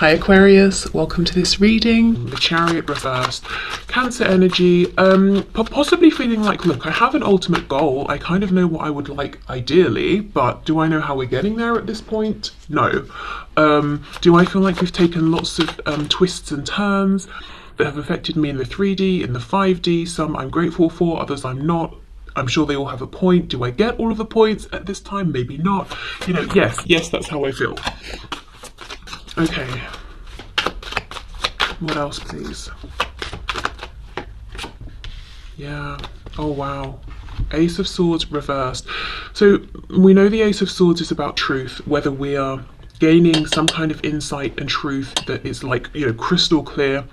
Hi Aquarius, welcome to this reading. The Chariot reversed, Cancer energy, possibly feeling like, look, I have an ultimate goal. I kind of know what I would like ideally, but do I know how we're getting there at this point? No. Do I feel like we've taken lots of twists and turns that have affected me in the 3D, in the 5D? Some I'm grateful for, others I'm not. I'm sure they all have a point. Do I get all of the points at this time? Maybe not. You know, yes, that's how I feel. Okay. What else, please? Yeah. Oh, wow. Ace of Swords reversed. So we know the Ace of Swords is about truth, whether we are gaining some kind of insight and truth that is like, you know, crystal clear.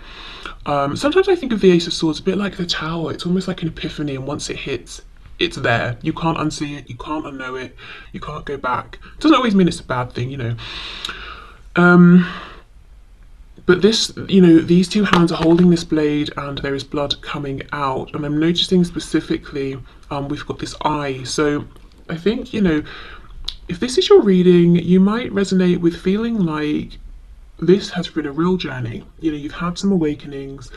Sometimes I think of the Ace of Swords a bit like the Tower. It's almost like an epiphany, and once it hits, it's there. You can't unsee it, you can't unknow it, you can't go back. It doesn't always mean it's a bad thing, you know. But this, you know, these two hands are holding this blade and there is blood coming out. And I'm noticing specifically, we've got this eye. So I think, you know, if this is your reading, you might resonate with feeling like this has been a real journey. You know, you've had some awakenings.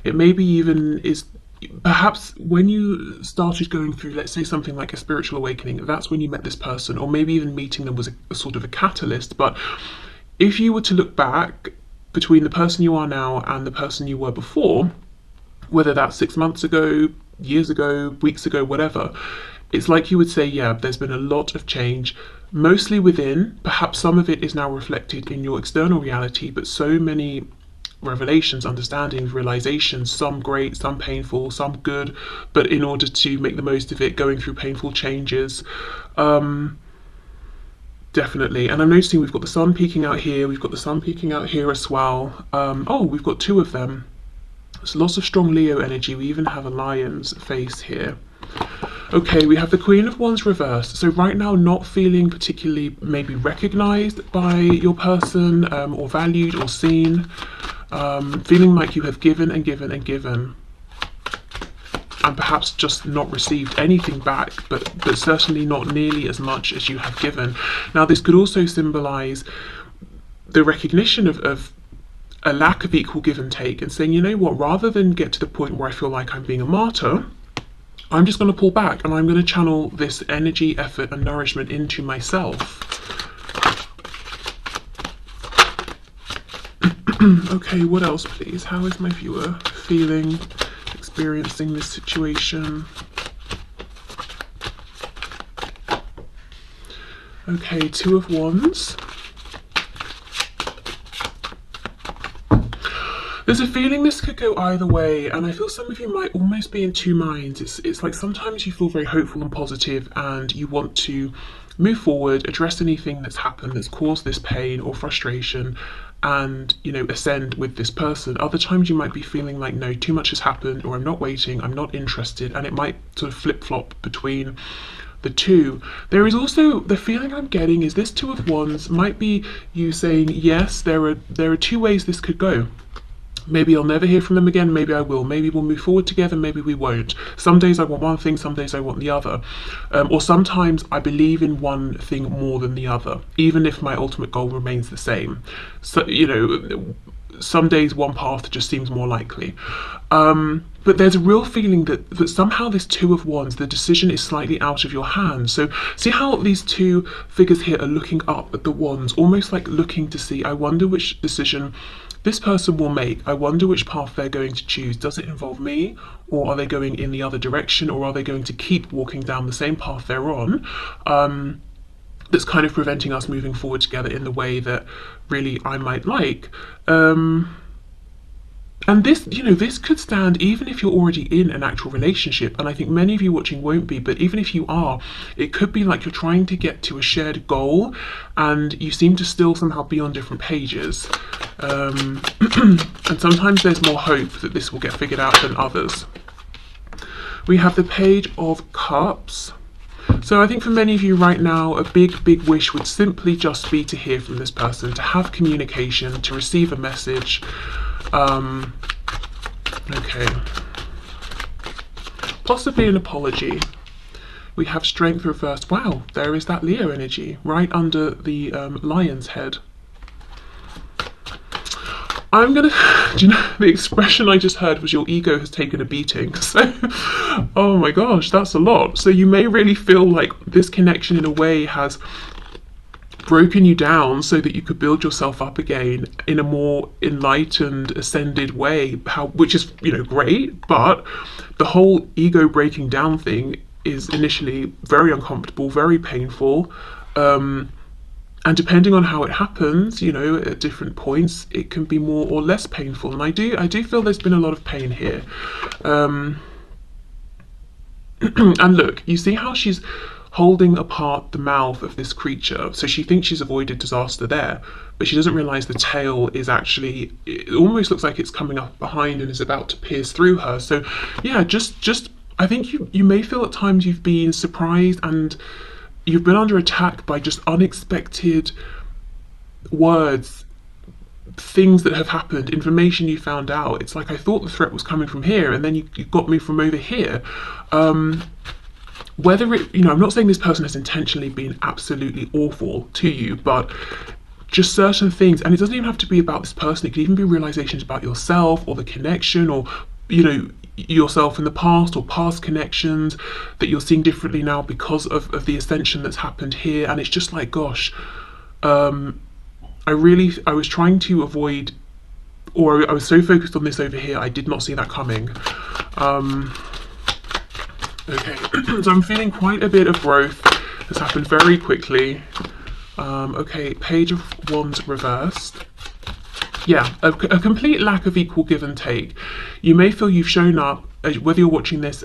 It maybe even is, perhaps when you started going through, let's say something like a spiritual awakening, that's when you met this person, or maybe even meeting them was a sort of a catalyst. But if you were to look back between the person you are now and the person you were before, whether that's 6 months ago, years ago, weeks ago, whatever, it's like you would say, yeah, there's been a lot of change, mostly within. Perhaps some of it is now reflected in your external reality, but so many revelations, understandings, realizations, some great, some painful, some good, but in order to make the most of it, going through painful changes. Definitely. And I'm noticing we've got the sun peeking out here, we've got the sun peeking out here as well. Oh, we've got two of them. There's lots of strong Leo energy. We even have a lion's face here. Okay, we have the Queen of Wands reversed. So right now, not feeling particularly maybe recognized by your person, or valued or seen. Feeling like you have given and given and given, and perhaps just not received anything back, but certainly not nearly as much as you have given. Now, this could also symbolize the recognition of a lack of equal give and take, and saying, you know what, rather than get to the point where I feel like I'm being a martyr, I'm just going to pull back and I'm going to channel this energy, effort and nourishment into myself. Okay, what else, please? How is my viewer feeling, experiencing this situation? Okay, Two of Wands. There's a feeling this could go either way, and I feel some of you might almost be in two minds. It's like sometimes you feel very hopeful and positive and you want to move forward, address anything that's happened that's caused this pain or frustration, and, you know, ascend with this person. Other times you might be feeling like, no, too much has happened, or I'm not waiting, I'm not interested, and it might sort of flip-flop between the two. There is also the feeling I'm getting is this Two of Wands might be you saying, yes, there are two ways this could go. Maybe I'll never hear from them again, maybe I will. Maybe we'll move forward together, maybe we won't. Some days I want one thing, some days I want the other. Or sometimes I believe in one thing more than the other, even if my ultimate goal remains the same. So, you know, some days one path just seems more likely. But there's a real feeling that somehow this Two of Wands, the decision is slightly out of your hands. So see how these two figures here are looking up at the wands, almost like looking to see, I wonder which decision this person will make. I wonder which path they're going to choose. Does it involve me, or are they going in the other direction, or are they going to keep walking down the same path they're on? That's kind of preventing us moving forward together in the way that really I might like. And this, you know, this could stand even if you're already in an actual relationship, and I think many of you watching won't be, but even if you are, it could be like you're trying to get to a shared goal and you seem to still somehow be on different pages. And sometimes there's more hope that this will get figured out than others. We have the Page of Cups. So I think for many of you right now, a big wish would simply just be to hear from this person, to have communication, to receive a message. Okay. Possibly an apology. We have Strength reversed. Wow, there is that Leo energy right under the lion's head. I'm gonna, do you know, the expression I just heard was your ego has taken a beating. So, oh my gosh, that's a lot. So you may really feel like this connection in a way has broken you down so that you could build yourself up again in a more enlightened, ascended way, which is, you know, great, but the whole ego breaking down thing is initially very uncomfortable, very painful. And depending on how it happens, you know, at different points, it can be more or less painful. And I do feel there's been a lot of pain here. And look, you see how she's holding apart the mouth of this creature. So she thinks she's avoided disaster there, but she doesn't realize the tail is actually, it almost looks like it's coming up behind and is about to pierce through her. So yeah, just I think you may feel at times you've been surprised and you've been under attack by just unexpected words, things that have happened, information you found out. It's like, I thought the threat was coming from here, and then you got me from over here. Whether it, you know, I'm not saying this person has intentionally been absolutely awful to you, but just certain things, and it doesn't even have to be about this person, it could even be realizations about yourself or the connection, or, you know, yourself in the past or past connections that you're seeing differently now because of the ascension that's happened here. And it's just like, gosh, I was trying to avoid, or I was so focused on this over here, I did not see that coming. Okay, so I'm feeling quite a bit of growth that's happened very quickly. Okay, Page of Wands reversed. Yeah, a complete lack of equal give and take. You may feel you've shown up, whether you're watching this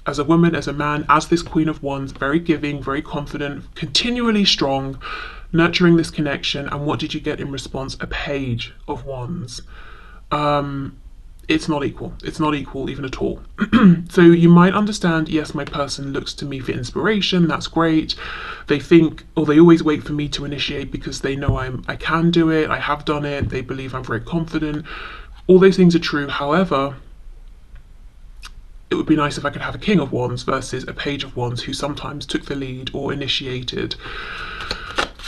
as a woman, as a man, as this Queen of Wands, very giving, very confident, continually strong, nurturing this connection. And what did you get in response? A Page of Wands. It's not equal. It's not equal even at all. So you might understand, yes, my person looks to me for inspiration. That's great. They think, or they always wait for me to initiate because they know I can do it. I have done it. They believe I'm very confident. All those things are true. However, it would be nice if I could have a King of Wands versus a Page of Wands who sometimes took the lead or initiated.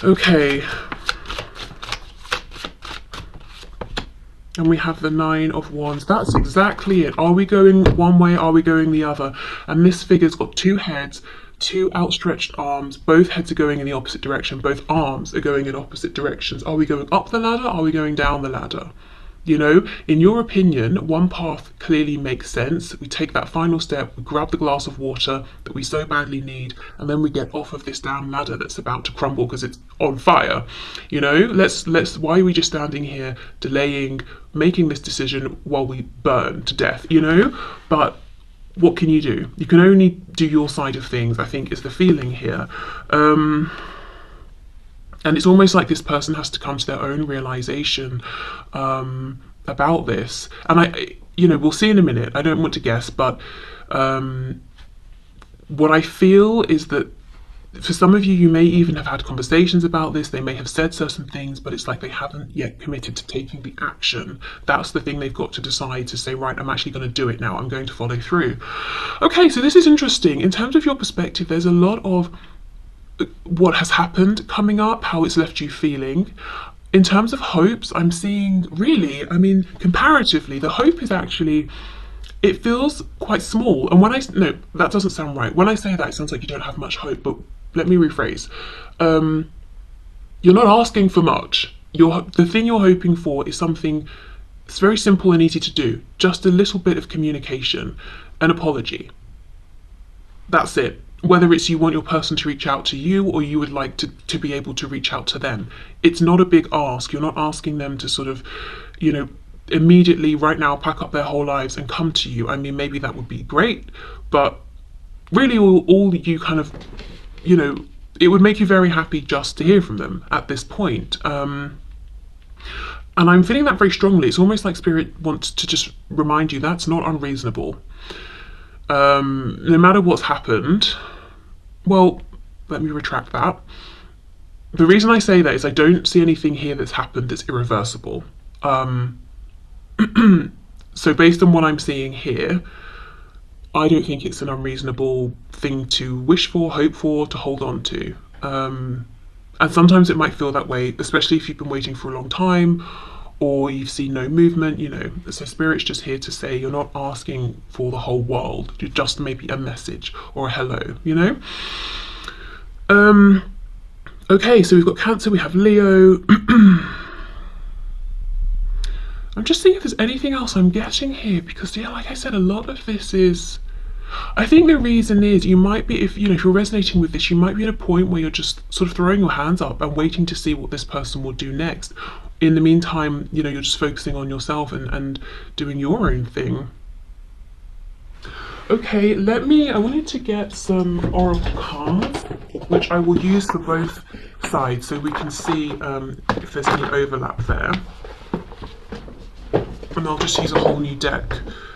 Okay. And we have the Nine of Wands. That's exactly it. Are we going one way? Are we going the other? And this figure's got two heads, two outstretched arms. Both heads are going in the opposite direction. Both arms are going in opposite directions. Are we going up the ladder? Are we going down the ladder? You know, in your opinion, one path clearly makes sense. We take that final step, we grab the glass of water that we so badly need, and then we get off of this damn ladder that's about to crumble because it's on fire. You know, why are we just standing here delaying making this decision while we burn to death, you know? But what can you do? You can only do your side of things, I think, is the feeling here. And it's almost like this person has to come to their own realization about this. And you know, we'll see in a minute. I don't want to guess, but what I feel is that for some of you, you may even have had conversations about this. They may have said certain things, but it's like they haven't yet committed to taking the action. That's the thing they've got to decide, to say, right, I'm actually going to do it now. I'm going to follow through. Okay, so this is interesting. In terms of your perspective, there's a lot of what has happened coming up, how it's left you feeling. In terms of hopes, I'm seeing really, I mean, comparatively, the hope is actually, it feels quite small. And when no, that doesn't sound right. When I say that, it sounds like you don't have much hope, but let me rephrase. You're not asking for much. The thing you're hoping for is something, it's very simple and easy to do. Just a little bit of communication, an apology. That's it. Whether it's you want your person to reach out to you or you would like to be able to reach out to them. It's not a big ask. You're not asking them to sort of, you know, immediately right now pack up their whole lives and come to you. I mean, maybe that would be great, but really all you kind of, you know, it would make you very happy just to hear from them at this point. And I'm feeling that very strongly. It's almost like Spirit wants to just remind you that's not unreasonable. No matter what's happened, well, let me retract that. The reason I say that is I don't see anything here that's happened that's irreversible. So based on what I'm seeing here, I don't think it's an unreasonable thing to wish for, hope for, to hold on to. And sometimes it might feel that way, especially if you've been waiting for a long time, or you've seen no movement, you know. So Spirit's just here to say you're not asking for the whole world, you're just maybe a message or a hello, you know. Okay, so we've got Cancer, we have Leo. I'm just seeing if there's anything else I'm getting here, because yeah, like I said, a lot of this is, I think the reason is you might be, if you're resonating with this, you might be at a point where you're just sort of throwing your hands up and waiting to see what this person will do next. In the meantime, you're just focusing on yourself and doing your own thing. Okay, I wanted to get some oracle cards, which I will use for both sides so we can see if there's any overlap there. And I'll just use a whole new deck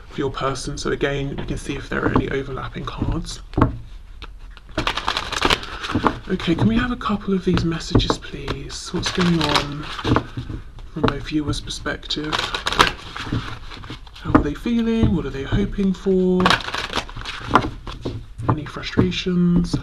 for your person, so again, we can see if there are any overlapping cards. Okay, can we have a couple of these messages, please? What's going on from my viewer's perspective? How are they feeling? What are they hoping for? Any frustrations?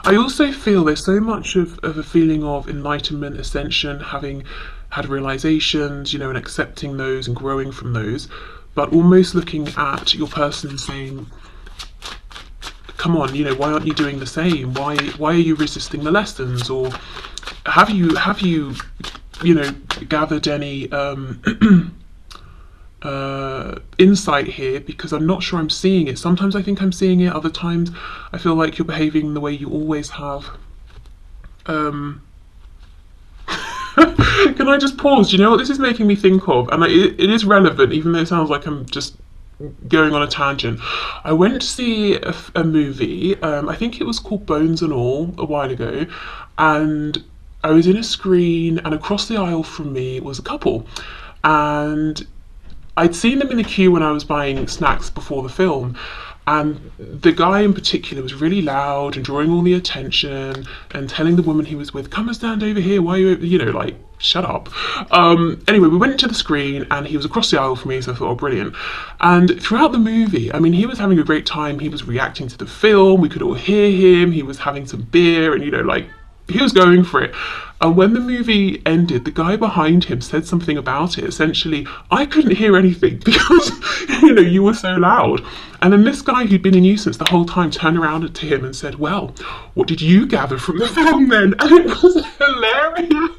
I also feel there's so much of a feeling of enlightenment, ascension, having had realizations, and accepting those and growing from those, but almost looking at your person and saying, come on, why aren't you doing the same? Why are you resisting the lessons? Or have you gathered any insight here, because I'm not sure I'm seeing it. Sometimes I think I'm seeing it, other times I feel like you're behaving the way you always have. Can I just pause? Do you know what this is making me think of? And it is relevant, even though it sounds like I'm just going on a tangent. I went to see a movie, I think it was called Bones and All, a while ago, and I was in a screen, and across the aisle from me was a couple, and I'd seen them in the queue when I was buying snacks before the film, and the guy in particular was really loud and drawing all the attention and telling the woman he was with, come and stand over here, why are you, like, shut up. Anyway, we went into the screen and he was across the aisle from me, so I thought, oh, brilliant. And throughout the movie, I mean, he was having a great time, he was reacting to the film, we could all hear him, he was having some beer and, like, he was going for it. And when the movie ended, the guy behind him said something about it. Essentially, I couldn't hear anything because, you were so loud. And then this guy who'd been a nuisance the whole time turned around to him and said, well, what did you gather from the film then? And it was hilarious.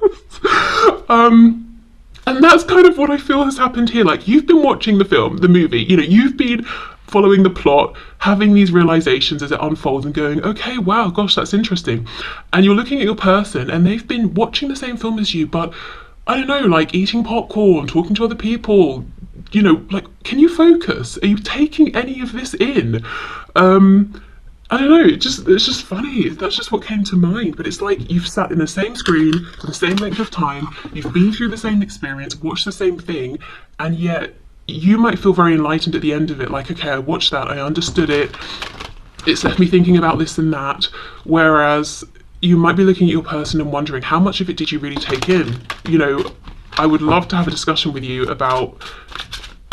And that's kind of what I feel has happened here. Like, you've been watching the movie, you've been following the plot, having these realizations as it unfolds and going, okay, wow, gosh, that's interesting. And you're looking at your person and they've been watching the same film as you, but I don't know, like eating popcorn, talking to other people, like, can you focus? Are you taking any of this in? I don't know, it's just funny. That's just what came to mind. But it's like you've sat in the same screen for the same length of time, you've been through the same experience, watched the same thing, and yet you might feel very enlightened at the end of it, like, okay, I watched that, I understood it, it's left me thinking about this and that, whereas you might be looking at your person and wondering, how much of it did you really take in? I would love to have a discussion with you about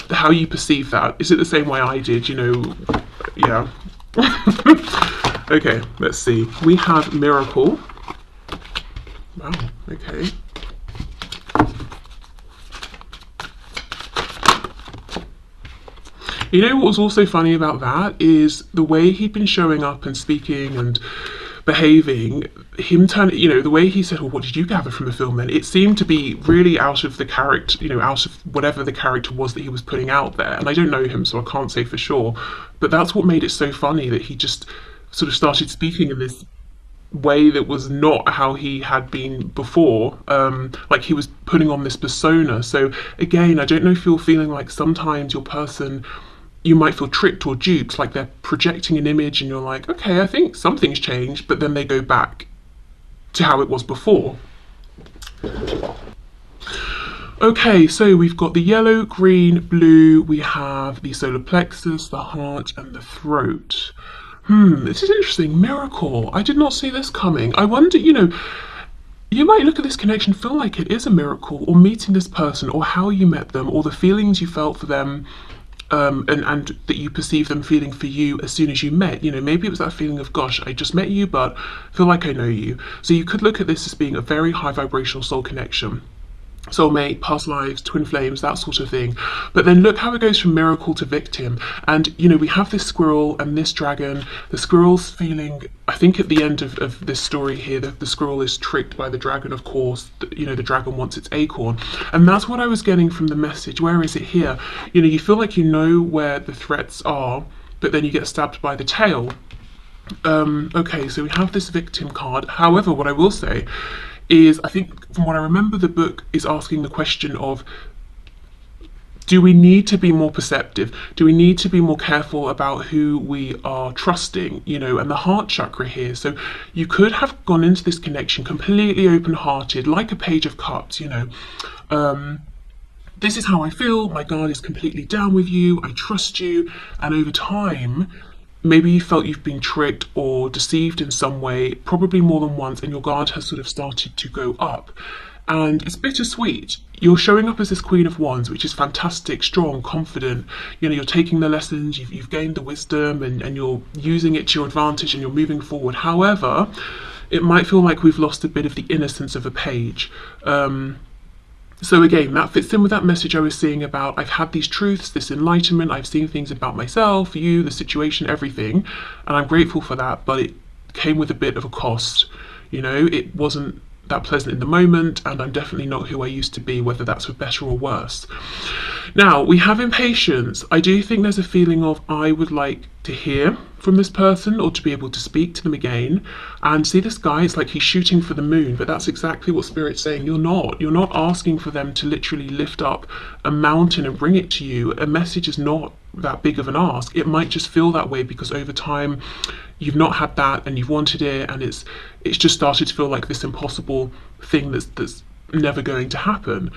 how you perceive that. Is it the same way I did, yeah. Okay, let's see. We have Miracle. Wow, okay. What was also funny about that is the way he'd been showing up and speaking and behaving, him turning, the way he said, well, what did you gather from the film then? It seemed to be really out of the character, out of whatever the character was that he was putting out there. And I don't know him, so I can't say for sure. But that's what made it so funny, that he just sort of started speaking in this way that was not how he had been before, like he was putting on this persona. So again, I don't know if you're feeling like sometimes your person, you might feel tricked or duped, like they're projecting an image and you're like, okay, I think something's changed, but then they go back to how it was before. Okay, so we've got the yellow, green, blue, we have the solar plexus, the heart, and the throat. This is interesting. Miracle. I did not see this coming. I wonder, you might look at this connection, feel like it is a miracle, or meeting this person, or how you met them, or the feelings you felt for them. and that you perceive them feeling for you as soon as you met. You know, maybe it was that feeling of, gosh, I just met you, but I feel like I know you. So you could look at this as being a very high vibrational soul connection. Soulmate, past lives, twin flames, that sort of thing. But then look how it goes from miracle to victim. And, you know, we have this squirrel and this dragon. The squirrel's feeling, I think at the end of this story here, the squirrel is tricked by the dragon, of course. You know, the dragon wants its acorn. And that's what I was getting from the message. Where is it here? You know, you feel like you know where the threats are, but then you get stabbed by the tail. Okay, so we have this victim card. However, what I will say is, I think from what I remember, the book is asking the question of, do we need to be more perceptive? Do we need to be more careful about who we are trusting? You know, and the heart chakra here. So you could have gone into this connection completely open-hearted, like a page of cups, you know. This is how I feel, my guard is completely down with you, I trust you, and over time, maybe you felt you've been tricked or deceived in some way, probably more than once, and your guard has sort of started to go up. And it's bittersweet. You're showing up as this Queen of Wands, which is fantastic, strong, confident. You know, you're taking the lessons, you've gained the wisdom, and you're using it to your advantage, and you're moving forward. However, it might feel like we've lost a bit of the innocence of a page. So again, that fits in with that message I was seeing about, I've had these truths, this enlightenment, I've seen things about myself, you, the situation, everything, and I'm grateful for that, but it came with a bit of a cost. You know, it wasn't that pleasant in the moment, and I'm definitely not who I used to be, whether that's for better or worse. Now, we have impatience. I do think there's a feeling of, I would like to hear from this person or to be able to speak to them again. And see this guy, it's like he's shooting for the moon, but that's exactly what Spirit's saying. You're not asking for them to literally lift up a mountain and bring it to you. A message is not that big of an ask. It might just feel that way because over time you've not had that and you've wanted it, and it's just started to feel like this impossible thing that's never going to happen.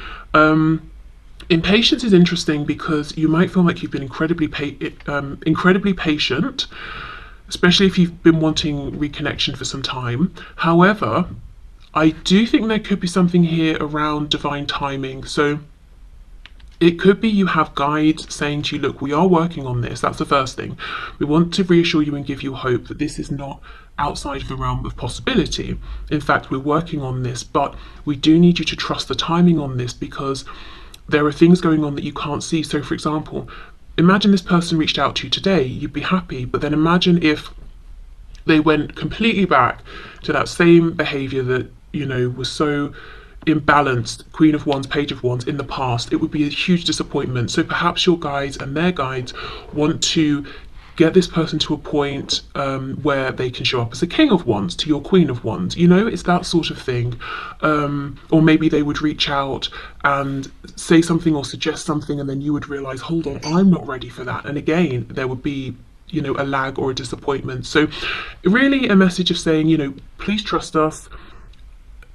Impatience is interesting because you might feel like you've been incredibly patient, especially if you've been wanting reconnection for some time. However, I do think there could be something here around divine timing. So it could be you have guides saying to you, look, we are working on this. That's the first thing. We want to reassure you and give you hope that this is not outside of the realm of possibility. In fact, we're working on this, but we do need you to trust the timing on this because there are things going on that you can't see. So for example, imagine this person reached out to you today, you'd be happy, but then imagine if they went completely back to that same behavior that, you know, was so imbalanced, Queen of Wands, Page of Wands in the past. It would be a huge disappointment. So perhaps your guides and their guides want to get this person to a point where they can show up as a King of Wands to your Queen of Wands. You know, it's that sort of thing. Or maybe they would reach out and say something or suggest something, and then you would realize, hold on, I'm not ready for that. And again, there would be, you know, a lag or a disappointment. So really a message of saying, you know, please trust us.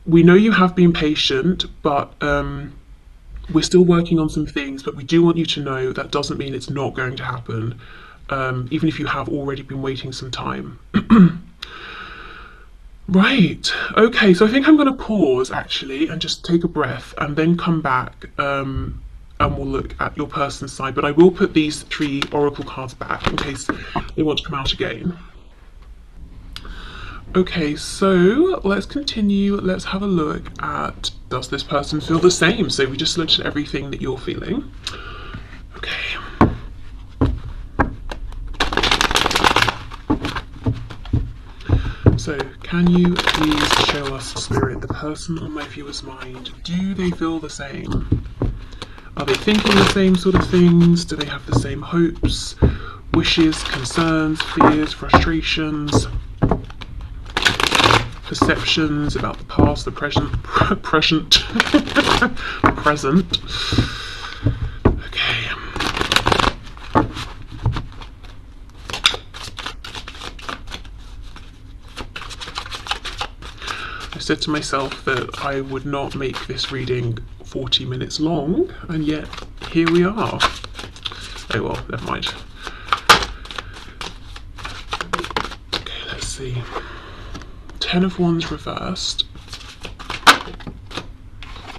We know you have been patient, but we're still working on some things, but we do want you to know that doesn't mean it's not going to happen. Even if you have already been waiting some time. Right, okay, so I think I'm going to pause actually and just take a breath and then come back and we'll look at your person's side. But I will put these 3 oracle cards back in case they want to come out again. Okay, so let's continue. Let's have a look at, does this person feel the same? So we just looked at everything that you're feeling. Okay. So, can you please show us, Spirit, the person on my viewer's mind? Do they feel the same? Are they thinking the same sort of things? Do they have the same hopes, wishes, concerns, fears, frustrations, perceptions about the past, the present, present? Okay. I said to myself that I would not make this reading 40 minutes long, and yet here we are. Oh well, never mind. Okay, let's see. 10 of Wands reversed.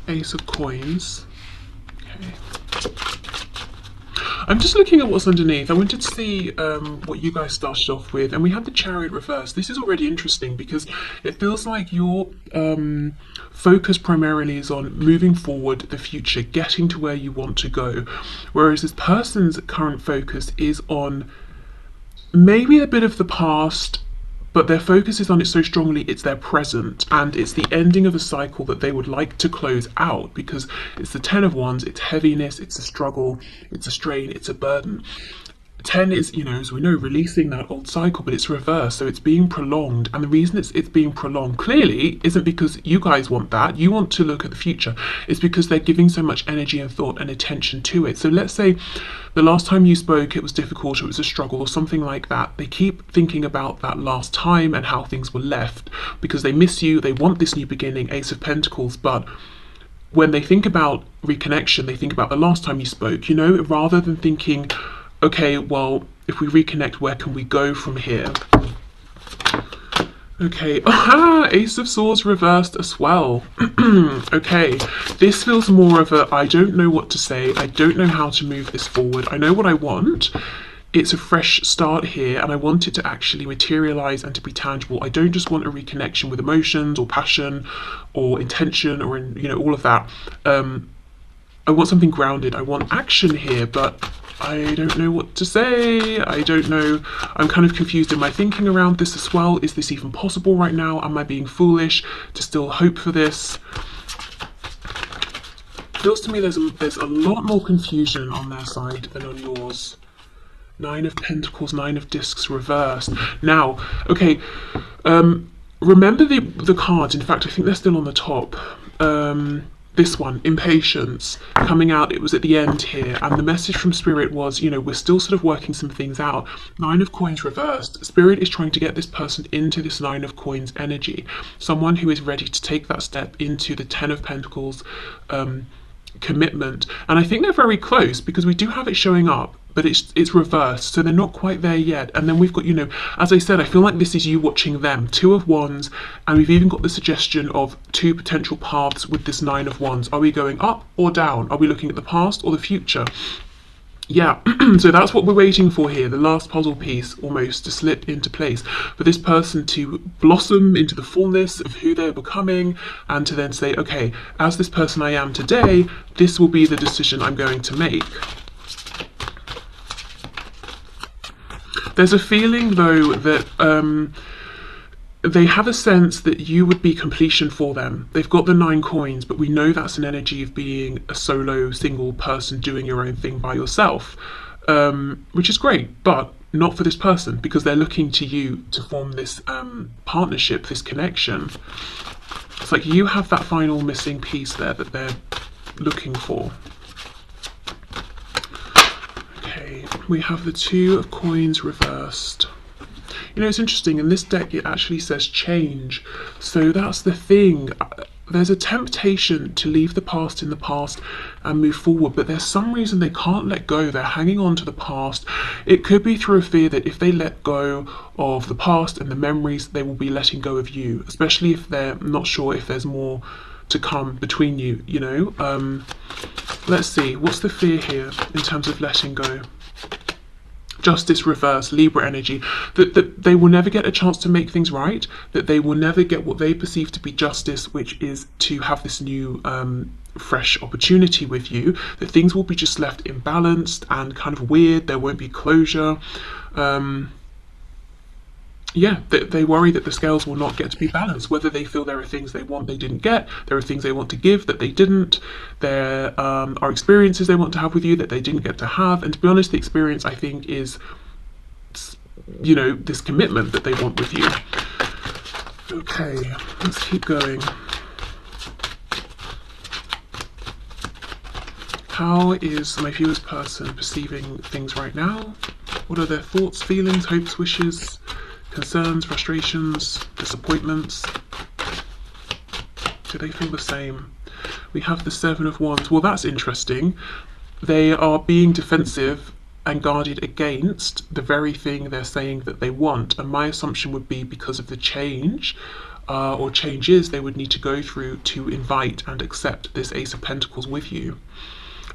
Ace of Coins. Okay. I'm just looking at what's underneath. I wanted to see what you guys started off with, and we had the Chariot reverse. This is already interesting because it feels like your focus primarily is on moving forward, the future, getting to where you want to go, whereas this person's current focus is on maybe a bit of the past, but their focus is on it so strongly it's their present, and it's the ending of a cycle that they would like to close out, because it's the 10 of Wands, it's heaviness, it's a struggle, it's a strain, it's a burden. 10 is, you know, as we know, releasing that old cycle, but it's reversed, so it's being prolonged. And the reason it's being prolonged clearly isn't because you guys want that, you want to look at the future. It's because they're giving so much energy and thought and attention to it. So let's say the last time you spoke it was difficult, or it was a struggle or something like that. They keep thinking about that last time and how things were left because they miss you, they want this new beginning, Ace of Pentacles. But when they think about reconnection, they think about the last time you spoke, you know, rather than thinking, okay, well, if we reconnect, where can we go from here? Okay, Ace of Swords reversed as well. Okay, this feels more of a, I don't know what to say, I don't know how to move this forward, I know what I want. It's a fresh start here, and I want it to actually materialize and to be tangible. I don't just want a reconnection with emotions or passion or intention or, you know, all of that. I want something grounded, I want action here, but I don't know what to say. I don't know. I'm kind of confused in my thinking around this as well. Is this even possible right now? Am I being foolish to still hope for this? Feels to me there's a lot more confusion on their side than on yours. 9 of Pentacles, 9 of Discs reversed. Now, okay, remember the cards. In fact, I think they're still on the top. This one, Impatience, coming out, it was at the end here, and the message from Spirit was, you know, we're still sort of working some things out. 9 of Coins reversed. Spirit is trying to get this person into this 9 of Coins energy. Someone who is ready to take that step into the 10 of Pentacles commitment. And I think they're very close because we do have it showing up, but it's reversed, so they're not quite there yet. And then we've got, you know, as I said, I feel like this is you watching them. 2 of Wands, and we've even got the suggestion of 2 potential paths with this 9 of Wands. Are we going up or down? Are we looking at the past or the future? Yeah, so that's what we're waiting for here, the last puzzle piece almost to slip into place, for this person to blossom into the fullness of who they're becoming, and to then say, okay, as this person I am today, this will be the decision I'm going to make. There's a feeling, though, that they have a sense that you would be completion for them. They've got the 9 coins, but we know that's an energy of being a solo, single person doing your own thing by yourself, which is great, but not for this person, because they're looking to you to form this partnership, this connection. It's like you have that final missing piece there that they're looking for. We have the 2 of Coins reversed. You know, it's interesting, in this deck it actually says change, so that's the thing. There's a temptation to leave the past in the past and move forward, but there's some reason they can't let go. They're hanging on to the past. It could be through a fear that if they let go of the past and the memories, they will be letting go of you, especially if they're not sure if there's more to come between you, you know. Let's see, what's the fear here in terms of letting go? Justice reverse, Libra energy, that they will never get a chance to make things right, that they will never get what they perceive to be justice, which is to have this new fresh opportunity with you, that things will be just left imbalanced and kind of weird, there won't be closure. Yeah, they worry that the scales will not get to be balanced, whether they feel there are things they want they didn't get, there are things they want to give that they didn't, there are experiences they want to have with you that they didn't get to have. And to be honest, the experience, I think, is, you know, this commitment that they want with you. Okay, let's keep going. How is my viewer's person perceiving things right now? What are their thoughts, feelings, hopes, wishes, concerns, frustrations, disappointments? Do they feel the same? We have the 7 of Wands. Well, that's interesting. They are being defensive and guarded against the very thing they're saying that they want. And my assumption would be because of the change or changes they would need to go through to invite and accept this Ace of Pentacles with you.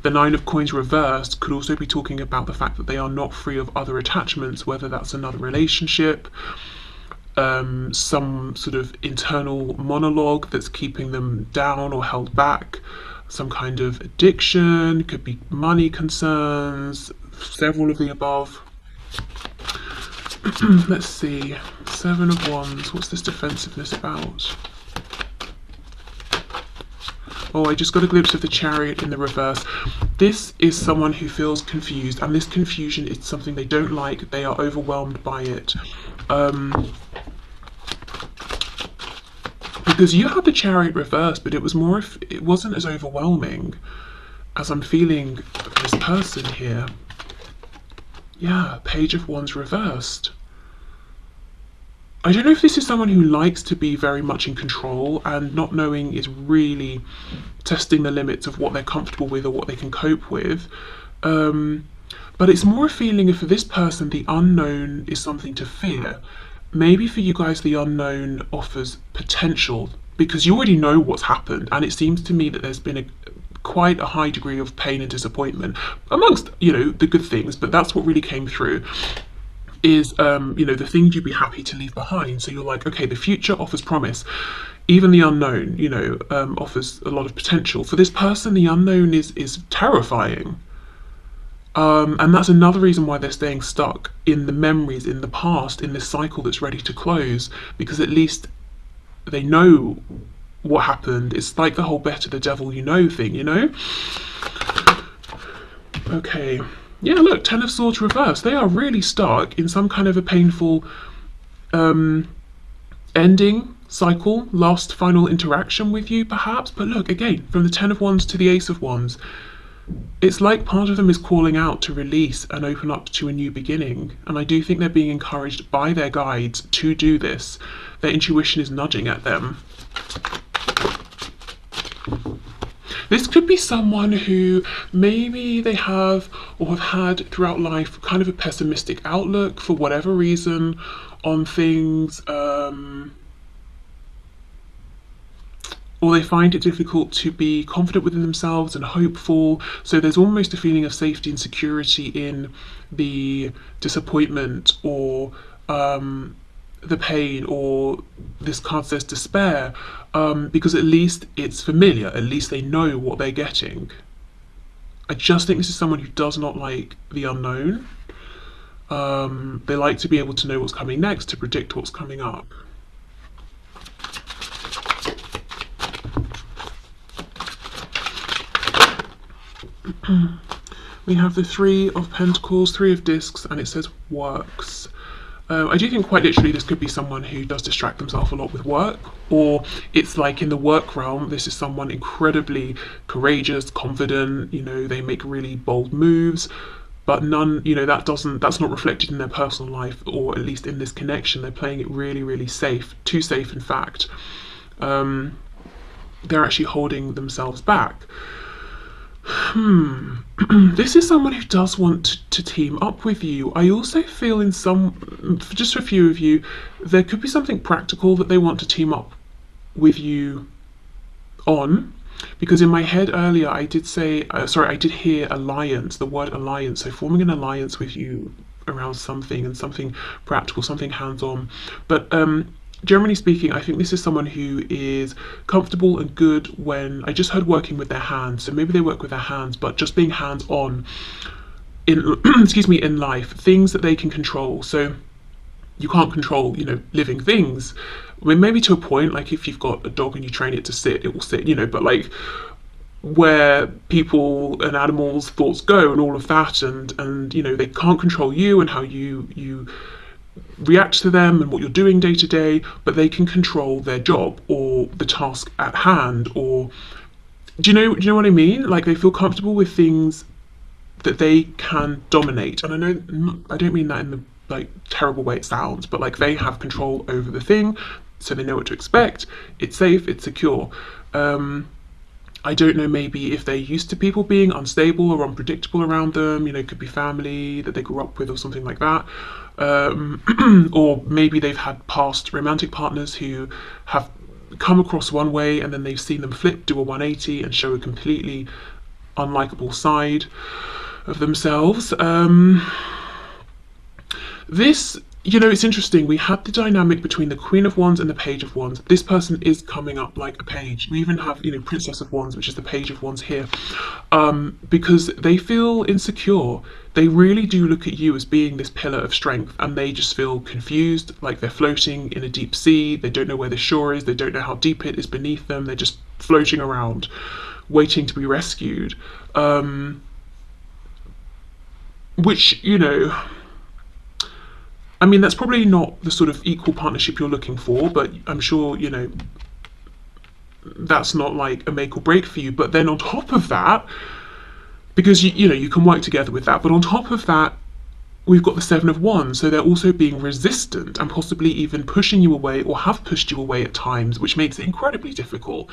The Nine of Coins reversed could also be talking about the fact that they are not free of other attachments, whether that's another relationship, some sort of internal monologue that's keeping them down or held back, some kind of addiction, could be money concerns, several of the above. Let's see, Seven of Wands, what's this defensiveness about? Oh, I just got a glimpse of the Chariot in the reverse. This is someone who feels confused, and this confusion is something they don't like. They are overwhelmed by it. Because you had the Chariot reversed, but it was more, if it wasn't as overwhelming as I'm feeling of this person here. Yeah, Page of Wands reversed. I don't know if this is someone who likes to be very much in control and not knowing is really testing the limits of what they're comfortable with or what they can cope with. But it's more a feeling of, for this person, the unknown is something to fear. Maybe for you guys, the unknown offers potential because you already know what's happened. And it seems to me that there's been quite a high degree of pain and disappointment amongst, you know, the good things. But that's what really came through. Is you know, the things you'd be happy to leave behind. So you're like, okay, the future offers promise. Even the unknown, you know, offers a lot of potential. For this person, the unknown is terrifying. And that's another reason why they're staying stuck in the memories, in the past, in this cycle that's ready to close, because at least they know what happened. It's like the whole better the devil you know thing, you know? Okay. Yeah, look, Ten of Swords reversed. They are really stuck in some kind of a painful ending, cycle, last final interaction with you, perhaps. But look, again, from the Ten of Wands to the Ace of Wands, it's like part of them is calling out to release and open up to a new beginning. And I do think they're being encouraged by their guides to do this. Their intuition is nudging at them. This could be someone who maybe they have or have had throughout life kind of a pessimistic outlook for whatever reason on things, or they find it difficult to be confident within themselves and hopeful. So there's almost a feeling of safety and security in the disappointment or the pain, or this card says despair, because at least it's familiar, at least they know what they're getting. I just think this is someone who does not like the unknown. They like to be able to know what's coming next, to predict what's coming up. We have the Three of Pentacles, Three of Discs, and it says works. I do think quite literally this could be someone who does distract themselves a lot with work, or it's like in the work realm, this is someone incredibly courageous, confident, you know, they make really bold moves, but none, you know, that's not reflected in their personal life, or at least in this connection. They're playing it really, really safe, too safe in fact. They're actually holding themselves back. This is someone who does want to team up with you. I also feel in some, just for a few of you, there could be something practical that they want to team up with you on, because in my head earlier I did say, I did hear alliance, the word alliance, so forming an alliance with you around something, and something practical, something hands-on. But generally speaking, I think this is someone who is comfortable and good when, I just heard working with their hands, so maybe they work with their hands, but just being hands-on in, excuse me, in life, things that they can control. So you can't control, you know, living things. I mean, maybe to a point, like if you've got a dog and you train it to sit, it will sit, you know, but like where people and animals' thoughts go and all of that, and you know, they can't control you and how you react to them and what you're doing day to day, but they can control their job or the task at hand, or do you know what I mean? Like they feel comfortable with things that they can dominate. And I know I don't mean that in the like terrible way it sounds, but like they have control over the thing, so they know what to expect. It's safe, it's secure. I don't know, maybe if they're used to people being unstable or unpredictable around them, you know, it could be family that they grew up with or something like that. Or maybe they've had past romantic partners who have come across one way and then they've seen them flip, do a 180 and show a completely unlikable side of themselves. This, you know, it's interesting. We had the dynamic between the Queen of Wands and the Page of Wands. This person is coming up like a page. We even have, you know, Princess of Wands, which is the Page of Wands here, because they feel insecure. They really do look at you as being this pillar of strength, and they just feel confused, like they're floating in a deep sea. They don't know where the shore is. They don't know how deep it is beneath them. They're just floating around, waiting to be rescued. Which, you know, I mean, that's probably not the sort of equal partnership you're looking for, but I'm sure, you know, that's not like a make or break for you. But then on top of that, because you know, you can work together with that, but on top of that, we've got the Seven of Wands, so they're also being resistant and possibly even pushing you away, or have pushed you away at times, which makes it incredibly difficult.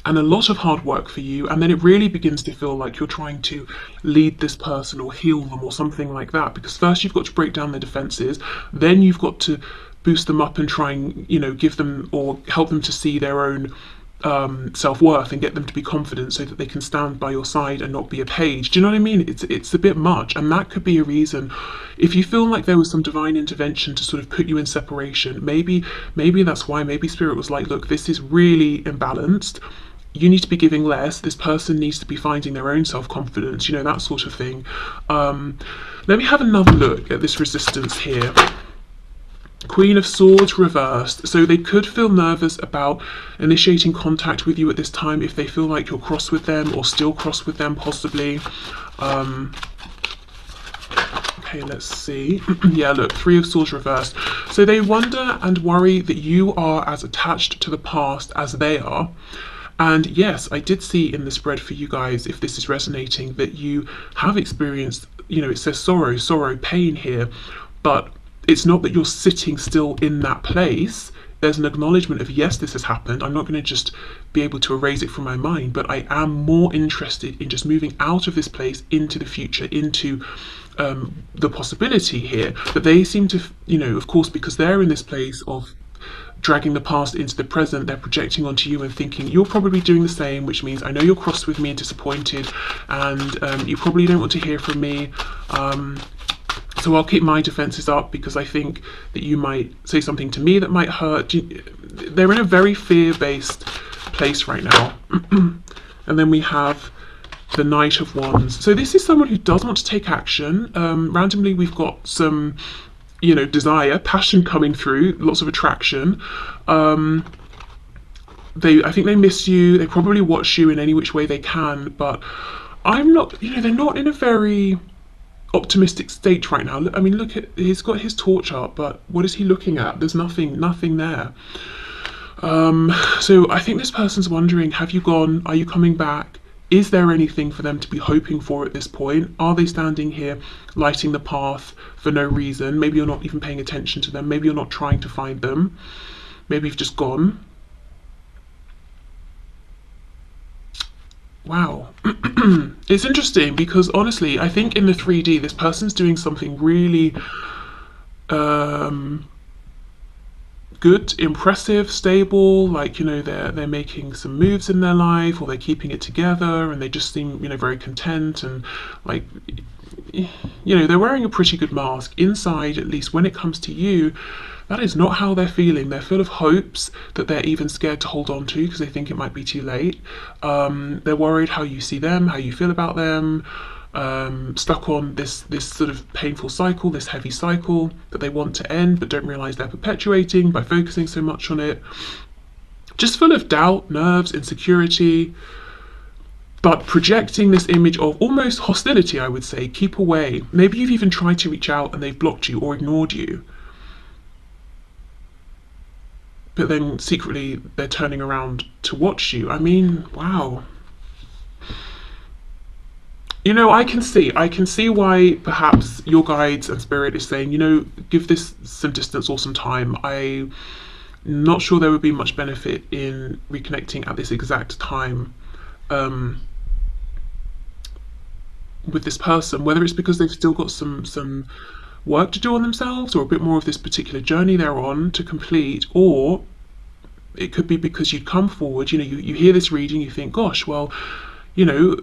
And a lot of hard work for you, and then it really begins to feel like you're trying to lead this person or heal them or something like that, because first you've got to break down their defenses, then you've got to boost them up and try and, you know, give them or help them to see their own self-worth and get them to be confident so that they can stand by your side and not be a page. Do you know what I mean? It's a bit much, and that could be a reason. If you feel like there was some divine intervention to sort of put you in separation, maybe that's why. Maybe Spirit was like, look, this is really imbalanced. You need to be giving less. This person needs to be finding their own self-confidence, you know, that sort of thing. Let me have another look at this resistance here. Queen of Swords reversed. So they could feel nervous about initiating contact with you at this time if they feel like you're cross with them, or still cross with them possibly. Okay, let's see. Yeah, look, Three of Swords reversed. So they wonder and worry that you are as attached to the past as they are. And yes, I did see in the spread for you guys, if this is resonating, that you have experienced, you know, it says sorrow, pain here, but it's not that you're sitting still in that place. There's an acknowledgement of, yes, this has happened. I'm not going to just be able to erase it from my mind, but I am more interested in just moving out of this place into the future, into the possibility here. But they seem to, you know, of course, because they're in this place of dragging the past into the present, they're projecting onto you and thinking you're probably doing the same, which means I know you're cross with me and disappointed, and you probably don't want to hear from me. So I'll keep my defenses up because I think that you might say something to me that might hurt. They're in a very fear-based place right now. And then we have the Knight of Wands. So this is someone who does want to take action. Randomly, we've got some, you know, desire, passion coming through, lots of attraction. I think they miss you. They probably watch you in any which way they can, but I'm not, you know, they're not in a very optimistic state right now. I mean, look at, he's got his torch up, but what is he looking at? There's nothing there. So I think this person's wondering, have you gone? Are you coming back? Is there anything for them to be hoping for at this point? Are they standing here lighting the path for no reason? Maybe you're not even paying attention to them. Maybe you're not trying to find them. Maybe you've just gone. Wow. It's interesting because honestly, I think in the 3D, this person's doing something really good, impressive, stable, like, you know, they're making some moves in their life, or they're keeping it together, and they just seem, you know, very content, and like, you know, they're wearing a pretty good mask. Inside, at least when it comes to you, that is not how they're feeling. They're full of hopes that they're even scared to hold on to because they think it might be too late. They're worried how you see them, how you feel about them, stuck on this sort of painful cycle, this heavy cycle that they want to end but don't realize they're perpetuating by focusing so much on it. Just full of doubt, nerves, insecurity, but projecting this image of almost hostility, I would say. Keep away. Maybe you've even tried to reach out and they've blocked you or ignored you. But then secretly they're turning around to watch you. I mean, wow. You know, I can see why perhaps your guides and spirit is saying, you know, give this some distance or some time. I'm not sure there would be much benefit in reconnecting at this exact time with this person, whether it's because they've still got some work to do on themselves, or a bit more of this particular journey they're on to complete, or it could be because you'd come forward, you know, you hear this reading, you think, gosh, well, you know,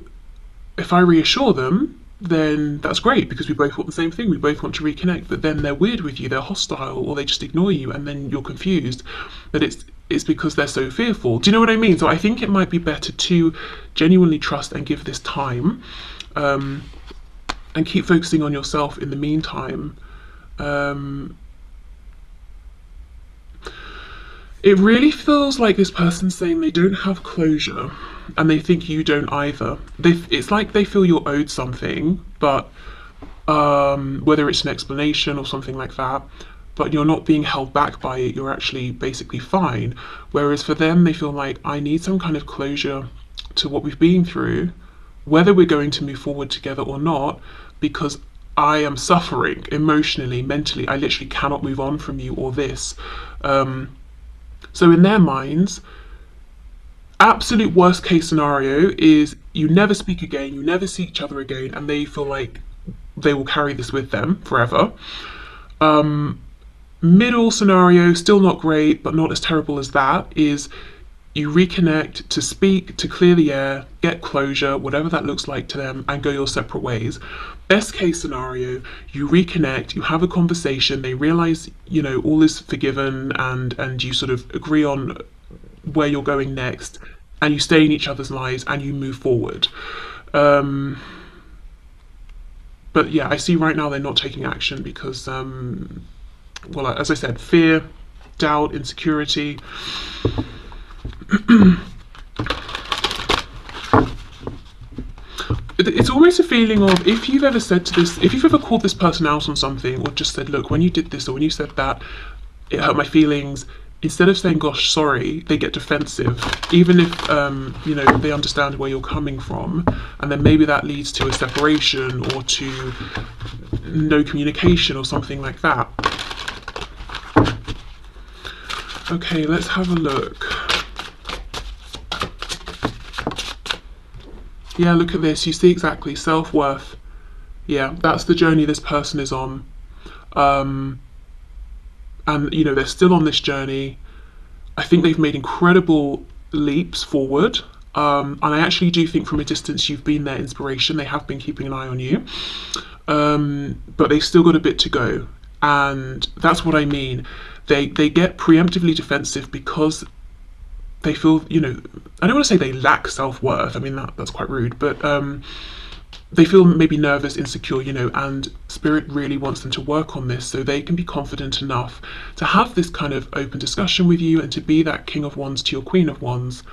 if I reassure them, then that's great because we both want the same thing. We both want to reconnect, but then they're weird with you, they're hostile, or they just ignore you, and then you're confused that it's because they're so fearful. Do you know what I mean? So I think it might be better to genuinely trust and give this time, and keep focusing on yourself in the meantime. It really feels like this person's saying they don't have closure and they think you don't either. It's like they feel you're owed something, but whether it's an explanation or something like that, but you're not being held back by it, you're actually basically fine. Whereas for them, they feel like, I need some kind of closure to what we've been through, whether we're going to move forward together or not, because I am suffering emotionally, mentally. I literally cannot move on from you or this. So in their minds, absolute worst case scenario is you never speak again, you never see each other again, and they feel like they will carry this with them forever. Middle scenario, still not great, but not as terrible as that, is you reconnect to speak, to clear the air, get closure, whatever that looks like to them, and go your separate ways. Best case scenario, you reconnect, you have a conversation, they realize, all is forgiven, and you sort of agree on where you're going next, and you stay in each other's lives and you move forward. But yeah, I see right now they're not taking action because, well, as I said, fear, doubt, insecurity. It's almost a feeling of, if you've ever called this person out on something, or just said, look, when you did this or when you said that, it hurt my feelings, instead of saying, gosh, sorry, they get defensive, even if they understand where you're coming from, and then maybe that leads to a separation or to no communication or something like that. Okay, let's have a look. Yeah, look at this. You see exactly self-worth. Yeah, that's the journey this person is on. And, they're still on this journey. I think they've made incredible leaps forward. And I actually do think from a distance you've been their inspiration. They have been keeping an eye on you. But they've still got a bit to go. And that's what I mean. They get preemptively defensive because they feel, I don't want to say they lack self-worth. I mean, that's quite rude, but they feel maybe nervous, insecure, and Spirit really wants them to work on this so they can be confident enough to have this kind of open discussion with you and to be that King of Wands to your Queen of Wands.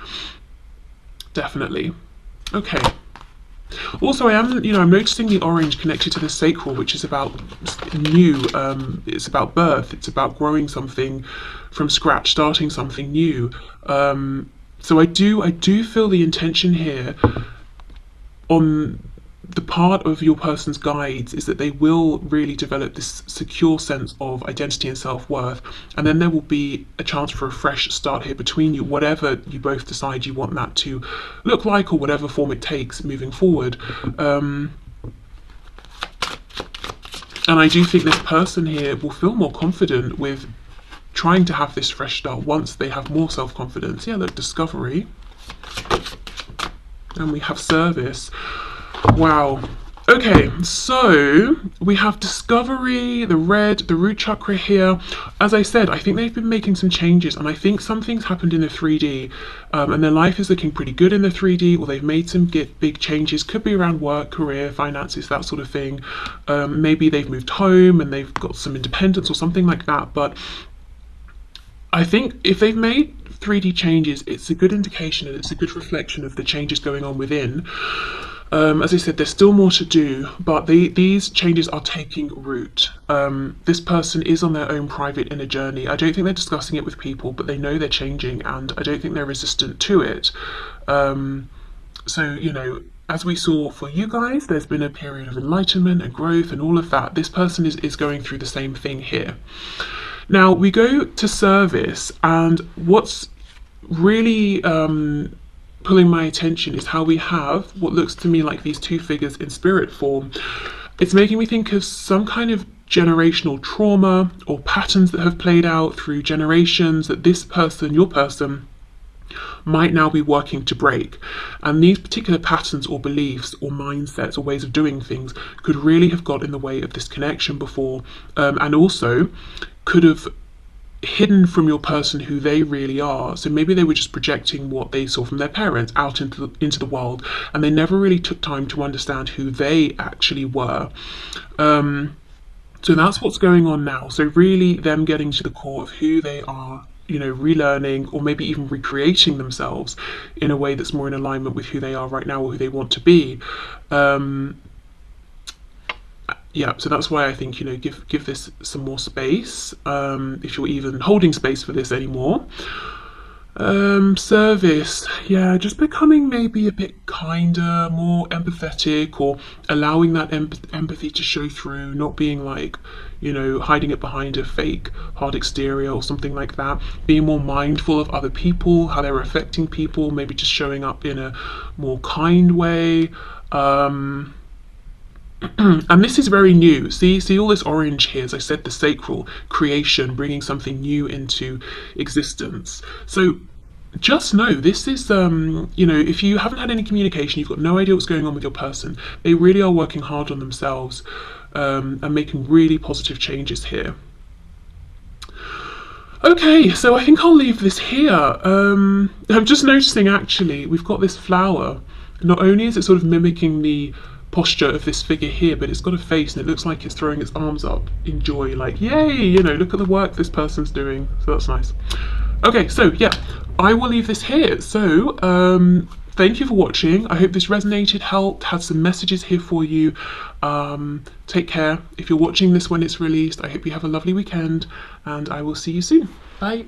Definitely. Okay. Also, I'm noticing the orange connected to the sacral, which is about new. It's about birth. It's about growing something from scratch, starting something new. So I do feel the intention here on the part of your person's guides is that they will really develop this secure sense of identity and self-worth, and then there will be a chance for a fresh start here between you, whatever you both decide you want that to look like or whatever form it takes moving forward. And I do think this person here will feel more confident with trying to have this fresh start once they have more self-confidence. Yeah, look, discovery. And we have service. Wow. Okay, so we have discovery, the red, the root chakra here. As I said, I think they've been making some changes, and I think something's happened in the 3D, and their life is looking pretty good in the 3D, or they've made some big changes. Could be around work, career, finances, that sort of thing. Maybe they've moved home and they've got some independence or something like that. But I think if they've made 3D changes, it's a good indication and it's a good reflection of the changes going on within. As I said, there's still more to do, but these changes are taking root. This person is on their own private inner journey. I don't think they're discussing it with people, but they know they're changing, and I don't think they're resistant to it. So, as we saw for you guys, there's been a period of enlightenment and growth and all of that. This person is going through the same thing here. Now, we go to service, and what's really pulling my attention is how we have what looks to me like these two figures in spirit form. It's making me think of some kind of generational trauma or patterns that have played out through generations that this person, your person, might now be working to break. And these particular patterns or beliefs or mindsets or ways of doing things could really have got in the way of this connection before, and also could have hidden from your person who they really are. So maybe they were just projecting what they saw from their parents out into the world, and they never really took time to understand who they actually were. So that's what's going on now. So really them getting to the core of who they are, you know, relearning or maybe even recreating themselves in a way that's more in alignment with who they are right now or who they want to be. Yeah, so that's why I think, you know, give this some more space, if you're even holding space for this anymore. Service, yeah, just becoming maybe a bit kinder, more empathetic, or allowing that empathy to show through, not being like, you know, hiding it behind a fake hard exterior or something like that. Being more mindful of other people, how they're affecting people, maybe just showing up in a more kind way. And this is very new. See all this orange here, as I said, the sacral creation, bringing something new into existence. So just know this is, you know, if you haven't had any communication, you've got no idea what's going on with your person, they really are working hard on themselves, and making really positive changes here. Okay, so I think I'll leave this here. I'm just noticing actually, we've got this flower. Not only is it sort of mimicking the posture of this figure here, but it's got a face and it looks like it's throwing its arms up in joy, like yay, you know, look at the work this person's doing. So that's nice. Okay, so yeah, I will leave this here. So thank you for watching. I hope this resonated, helped, had some messages here for you. Take care. If you're watching this when it's released, I hope you have a lovely weekend, and I will see you soon. Bye.